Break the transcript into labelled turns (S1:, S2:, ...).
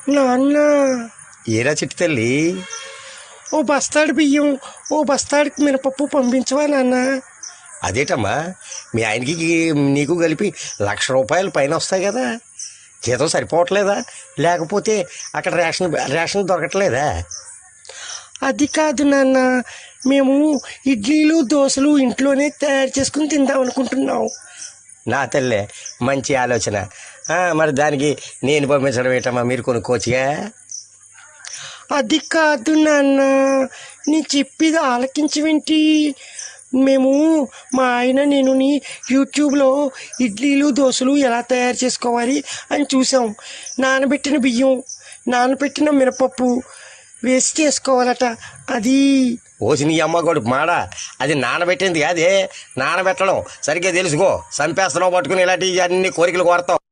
S1: నాన్న,
S2: ఏరా చిట్టి తల్లి?
S1: ఓ బస్తాడు బియ్యం, ఓ బస్తాడికి మినపప్పు పంపించవా నాన్న?
S2: అదేటమ్మా, మీ ఆయనకి నీకు కలిపి ₹1,00,000 పైన వస్తాయి కదా, జీతం సరిపోవట్లేదా? లేకపోతే అక్కడ రేషన్ దొరకట్లేదా?
S1: అది కాదు నాన్న, మేము ఇడ్లీలు దోశలు ఇంట్లోనే తయారు చేసుకుని తిందాం అనుకుంటున్నాం.
S2: నా తల్లే, మంచి ఆలోచన. మరి దానికి నేను పంపించడం ఏంటమ్మా, మీరు కొనుక్కోవచ్చుగా.
S1: అది కాదు నాన్న, నీ చెప్పేది ఆలకించవేంటి? మేము మా ఆయన నేను యూట్యూబ్లో ఇడ్లీలు దోశలు ఎలా తయారు చేసుకోవాలి అని చూసాం. నానబెట్టిన బియ్యం, నానబెట్టిన మినపప్పు వేసి చేసుకోవాలట. అది
S2: ఓసి నీ అమ్మ గొడుపు మాడ, అది నానబెట్టింది కాదే. నానబెట్టడం సరిగ్గా తెలుసుకో, చంపేస్తున్నావు పట్టుకుని ఇలాంటి అన్ని కోరికలు కోరతావు.